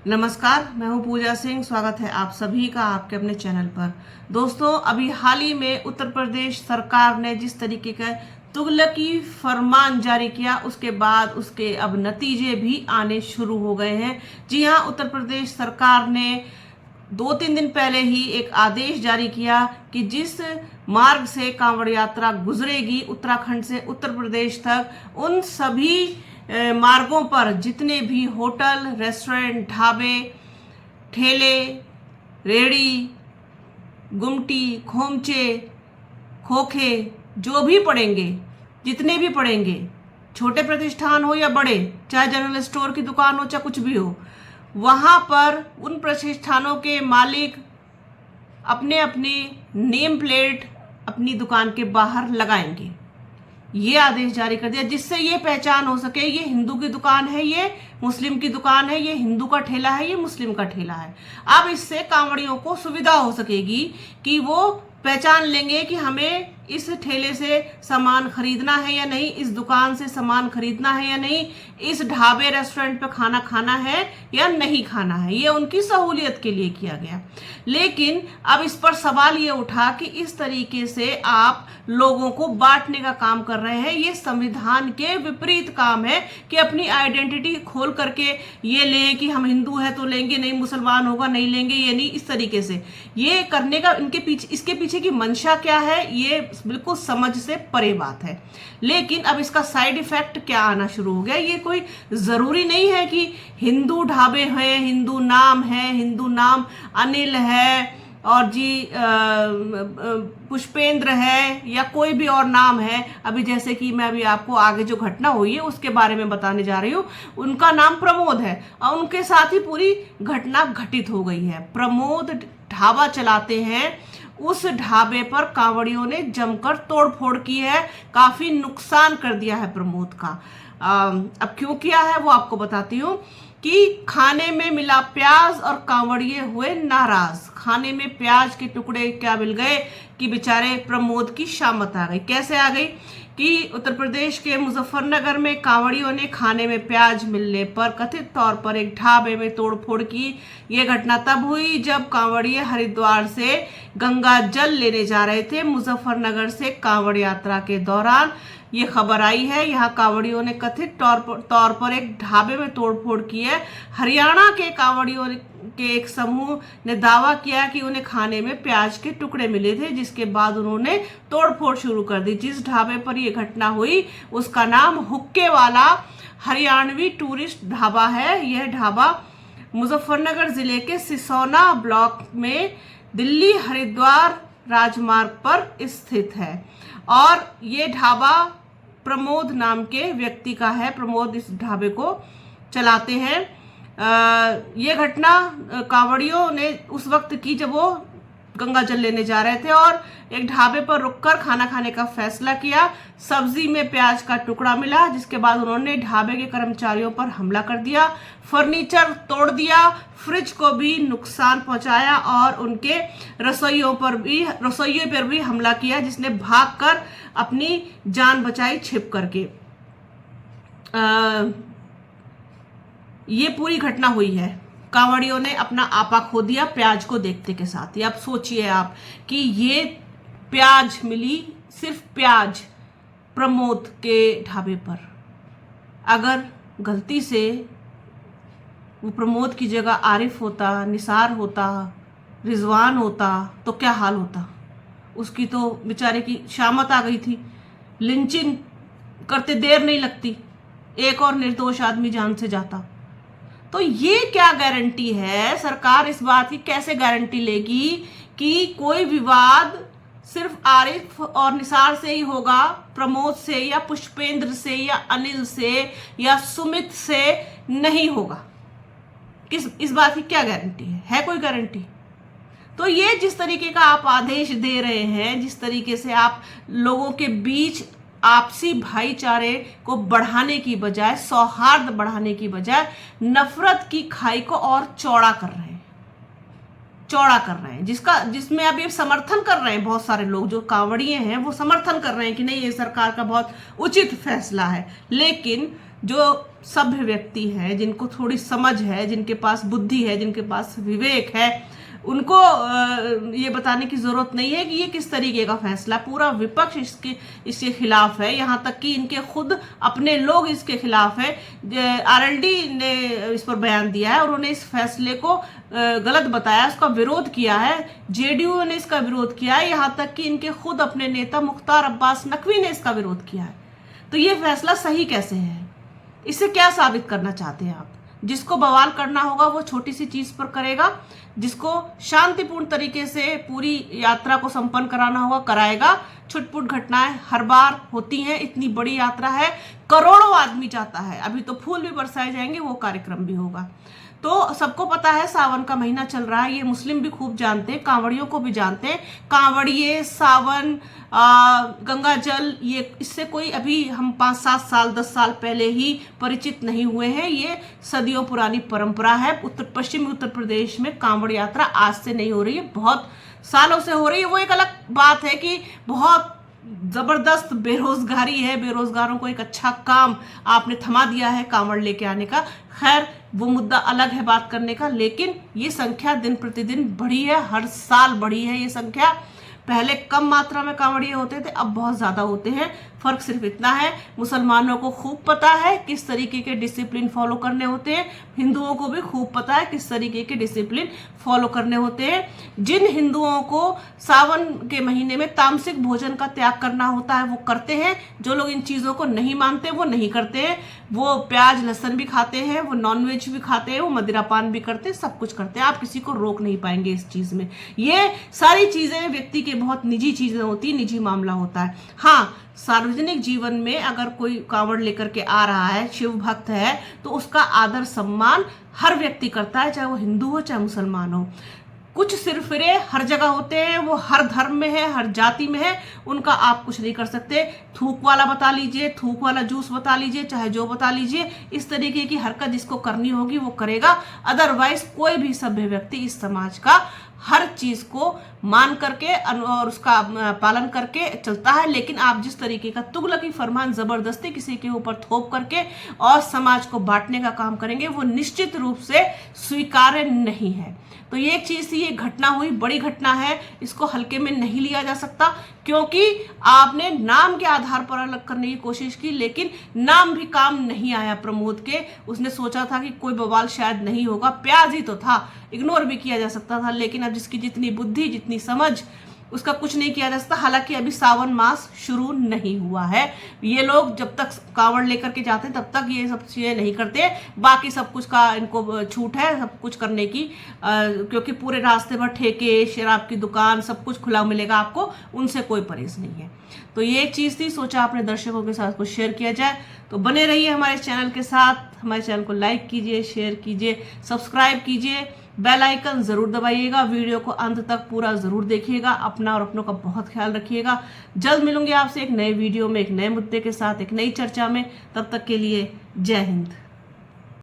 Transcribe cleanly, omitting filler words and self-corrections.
नमस्कार, मैं हूं पूजा सिंह। स्वागत है आप सभी का आपके अपने चैनल पर। दोस्तों, अभी हाल ही में उत्तर प्रदेश सरकार ने जिस तरीके का तुगलकी फरमान जारी किया, उसके बाद उसके अब नतीजे भी आने शुरू हो गए हैं। जी हां, उत्तर प्रदेश सरकार ने 2-3 दिन पहले ही एक आदेश जारी किया कि जिस मार्ग से कांवड़ यात्रा गुजरेगी उत्तराखंड से उत्तर प्रदेश तक, उन सभी मार्गों पर जितने भी होटल, रेस्टोरेंट, ढाबे, ठेले, रेड़ी, गुमटी, खोमचे, खोखे जो भी पड़ेंगे, जितने भी पड़ेंगे, छोटे प्रतिष्ठान हो या बड़े, चाहे जनरल स्टोर की दुकान हो चाहे कुछ भी हो, वहां पर उन प्रतिष्ठानों के मालिक अपने अपने नेम प्लेट अपनी दुकान के बाहर लगाएंगे। ये आदेश जारी कर दिया जिससे ये पहचान हो सके ये हिंदू की दुकान है, ये मुस्लिम की दुकान है, ये हिंदू का ठेला है, ये मुस्लिम का ठेला है। अब इससे कांवड़ियों को सुविधा हो सकेगी कि वो पहचान लेंगे कि हमें इस ठेले से सामान खरीदना है या नहीं, इस दुकान से सामान खरीदना है या नहीं, इस ढाबे रेस्टोरेंट पे खाना खाना है या नहीं खाना है। ये उनकी सहूलियत के लिए किया गया। लेकिन अब इस पर सवाल ये उठा कि इस तरीके से आप लोगों को बांटने का काम कर रहे हैं। ये संविधान के विपरीत काम है कि अपनी आइडेंटिटी खोल करके ये लें कि हम हिंदू है तो लेंगे, नहीं मुसलमान होगा नहीं लेंगे, ये नहीं। इस तरीके से ये करने का इसके पीछे की मंशा क्या है, ये बिल्कुल समझ से परे बात है। लेकिन अब इसका साइड इफेक्ट क्या आना शुरू हो गया। ये कोई जरूरी नहीं है कि हिंदू ढाबे हैं, हिंदू नाम है, हिंदू नाम अनिल है और जी पुष्पेंद्र है या कोई भी और नाम है। अभी जैसे कि मैं अभी आपको आगे जो घटना हुई है उसके बारे में बताने जा रही हूँ। उनका नाम प्रमोद है और उनके साथ ही पूरी घटना घटित हो गई है। प्रमोद ढाबा चलाते हैं, उस ढाबे पर कांवड़ियों ने जमकर तोड़फोड़ की है, काफी नुकसान कर दिया है प्रमोद का। अब क्यों किया है वो आपको बताती हूँ कि खाने में मिला प्याज और कांवड़िए हुए नाराज। खाने में प्याज के टुकड़े क्या मिल गए कि बेचारे प्रमोद की शामत आ गई। कैसे आ गई कि उत्तर प्रदेश के मुजफ्फरनगर में कांवड़ियों ने खाने में प्याज मिलने पर कथित तौर पर एक ढाबे में तोड़फोड़ की। ये घटना तब हुई जब कांवड़िए हरिद्वार से गंगा जल लेने जा रहे थे। मुजफ्फरनगर से कांवड़ यात्रा के दौरान ये खबर आई है। यहाँ कांवड़ियों ने कथित तौर पर एक ढाबे में तोड़फोड़ की है। हरियाणा के कांवड़ियों के एक समूह ने दावा किया कि उन्हें खाने में प्याज के टुकड़े मिले थे, जिसके बाद उन्होंने तोड़फोड़ शुरू कर दी। जिस ढाबे पर यह घटना हुई उसका नाम हुक्के वाला हरियाणवी टूरिस्ट ढाबा है। यह ढाबा मुजफ्फरनगर जिले के सिसोना ब्लॉक में दिल्ली हरिद्वार राजमार्ग पर स्थित है और ये ढाबा प्रमोद नाम के व्यक्ति का है। प्रमोद इस ढाबे को चलाते हैं। ये घटना कांवड़ियों ने उस वक्त की जब वो गंगा जल लेने जा रहे थे और एक ढाबे पर रुककर खाना खाने का फैसला किया। सब्जी में प्याज का टुकड़ा मिला, जिसके बाद उन्होंने ढाबे के कर्मचारियों पर हमला कर दिया, फर्नीचर तोड़ दिया, फ्रिज को भी नुकसान पहुंचाया और उनके रसोइयों पर भी हमला किया, जिसने भागकर अपनी जान बचाई छिप करके। ये पूरी घटना हुई है। कांवड़ियों ने अपना आपा खो दिया प्याज को देखते के साथ ही। अब सोचिए आप कि ये प्याज मिली, सिर्फ प्याज प्रमोद के ढाबे पर। अगर गलती से वो प्रमोद की जगह आरिफ होता, निसार होता, रिजवान होता तो क्या हाल होता। उसकी तो बेचारे की शामत आ गई थी। लिंचिंग करते देर नहीं लगती, एक और निर्दोष आदमी जान से जाता। तो ये क्या गारंटी है, सरकार इस बात की कैसे गारंटी लेगी कि कोई विवाद सिर्फ आरिफ और निसार से ही होगा, प्रमोद से या पुष्पेंद्र से या अनिल से या सुमित से नहीं होगा। इस बात की क्या गारंटी है कोई गारंटी? तो ये जिस तरीके का आप आदेश दे रहे हैं, जिस तरीके से आप लोगों के बीच आपसी भाईचारे को बढ़ाने की बजाय, सौहार्द बढ़ाने की बजाय नफरत की खाई को और चौड़ा कर रहे हैं, जिसमें अब ये समर्थन कर रहे हैं बहुत सारे लोग जो कांवड़िए हैं, वो समर्थन कर रहे हैं कि नहीं ये सरकार का बहुत उचित फैसला है। लेकिन जो सभ्य व्यक्ति हैं, जिनको थोड़ी समझ है, जिनके पास बुद्धि है, जिनके पास विवेक है, उनको ये बताने की जरूरत नहीं है कि ये किस तरीके का फैसला। पूरा विपक्ष इसके खिलाफ है, यहाँ तक कि इनके खुद अपने लोग इसके खिलाफ है। आरएलडी ने इस पर बयान दिया है और उन्होंने इस फैसले को गलत बताया, उसका विरोध किया है। जेडीयू ने इसका विरोध किया है, यहाँ तक कि इनके खुद अपने नेता मुख्तार अब्बास नकवी ने इसका विरोध किया है। तो ये फैसला सही कैसे है? इससे क्या साबित करना चाहते हैं आप? जिसको बवाल करना होगा वो छोटी सी चीज पर करेगा, जिसको शांतिपूर्ण तरीके से पूरी यात्रा को संपन्न कराना होगा कराएगा। छुटपुट घटनाएं हर बार होती हैं, इतनी बड़ी यात्रा है, करोड़ों आदमी जाता है, अभी तो फूल भी बरसाए जाएंगे, वो कार्यक्रम भी होगा। तो सबको पता है सावन का महीना चल रहा है, ये मुस्लिम भी खूब जानते हैं, कांवड़ियों को भी जानते हैं। कांवड़िए, सावन, गंगा जल, ये इससे कोई अभी हम 5-7 साल 10 साल पहले ही परिचित नहीं हुए हैं। ये सदियों पुरानी परंपरा है। पश्चिमी उत्तर प्रदेश में कांवड़ यात्रा आज से नहीं हो रही है, बहुत सालों से हो रही है। वो एक अलग बात है कि बहुत जबरदस्त बेरोजगारी है, बेरोजगारों को एक अच्छा काम आपने थमा दिया है कांवड़ लेके आने का। खैर वो मुद्दा अलग है बात करने का, लेकिन ये संख्या दिन प्रतिदिन बढ़ी है, हर साल बढ़ी है ये संख्या। पहले कम मात्रा में कांवड़िए होते थे, अब बहुत ज्यादा होते हैं। फर्क सिर्फ इतना है, मुसलमानों को खूब पता है किस तरीके के डिसिप्लिन फॉलो करने होते हैं, हिंदुओं को भी खूब पता है किस तरीके के डिसिप्लिन फॉलो करने होते हैं। जिन हिंदुओं को सावन के महीने में तामसिक भोजन का त्याग करना होता है वो करते हैं, जो लोग इन चीजों को नहीं मानते वो नहीं करते हैं। वो प्याज लहसुन भी खाते हैं, वो नॉनवेज भी खाते हैं, वो मदिरापान भी करते हैं, सब कुछ करते हैं। आप किसी को रोक नहीं पाएंगे इस चीज में। ये सारी चीजें व्यक्ति के बहुत निजी चीजें होती है, निजी मामला होता है। हाँ, सार्वजनिक जीवन में अगर कोई कांवड़ लेकर के आ रहा है, शिव भक्त है, तो उसका आदर सम्मान हर व्यक्ति करता है, चाहे वो हिंदू हो चाहे मुसलमान हो। कुछ सिरफिरे हर जगह होते हैं, वो हर धर्म में है, हर जाति में है, उनका आप कुछ नहीं कर सकते। थूक वाला बता लीजिए, थूक वाला जूस बता लीजिए, चाहे जो बता लीजिए, इस तरीके की हरकत जिसको करनी होगी वो करेगा। अदरवाइज कोई भी सभ्य व्यक्ति इस समाज का हर चीज को मान करके और उसका पालन करके चलता है। लेकिन आप जिस तरीके का तुगलकी फरमान जबरदस्ती किसी के ऊपर थोप करके और समाज को बांटने का काम करेंगे, वो निश्चित रूप से स्वीकार्य नहीं है। तो ये एक चीज थी, ये घटना हुई, बड़ी घटना है, इसको हल्के में नहीं लिया जा सकता, क्योंकि आपने नाम के आधार पर अलग करने की कोशिश की, लेकिन नाम भी काम नहीं आया प्रमोद के। उसने सोचा था कि कोई बवाल शायद नहीं होगा, प्याज ही तो था, इग्नोर भी किया जा सकता था, लेकिन अब जिसकी जितनी बुद्धि, जितनी समझ, उसका कुछ नहीं किया जा सकता। हालांकि अभी सावन मास शुरू नहीं हुआ है, ये लोग जब तक कांवड़ लेकर के जाते हैं तब तक ये सब चीजें नहीं करते, बाकी सब कुछ का इनको छूट है सब कुछ करने की, क्योंकि पूरे रास्ते भर ठेके, शराब की दुकान, सब कुछ खुला मिलेगा आपको, उनसे कोई परहेज नहीं है। तो ये एक चीज थी, सोचा अपने दर्शकों के साथ कुछ शेयर किया जाए। तो बने रहिए हमारे चैनल के साथ, हमारे चैनल को लाइक कीजिए, शेयर कीजिए, सब्सक्राइब कीजिए, बेल आइकन जरूर दबाइएगा, वीडियो को अंत तक पूरा जरूर देखिएगा। अपना और अपनों का बहुत ख्याल रखिएगा। जल्द मिलूंगी आपसे एक नए वीडियो में, एक नए मुद्दे के साथ, एक नई चर्चा में। तब तक के लिए जय हिंद।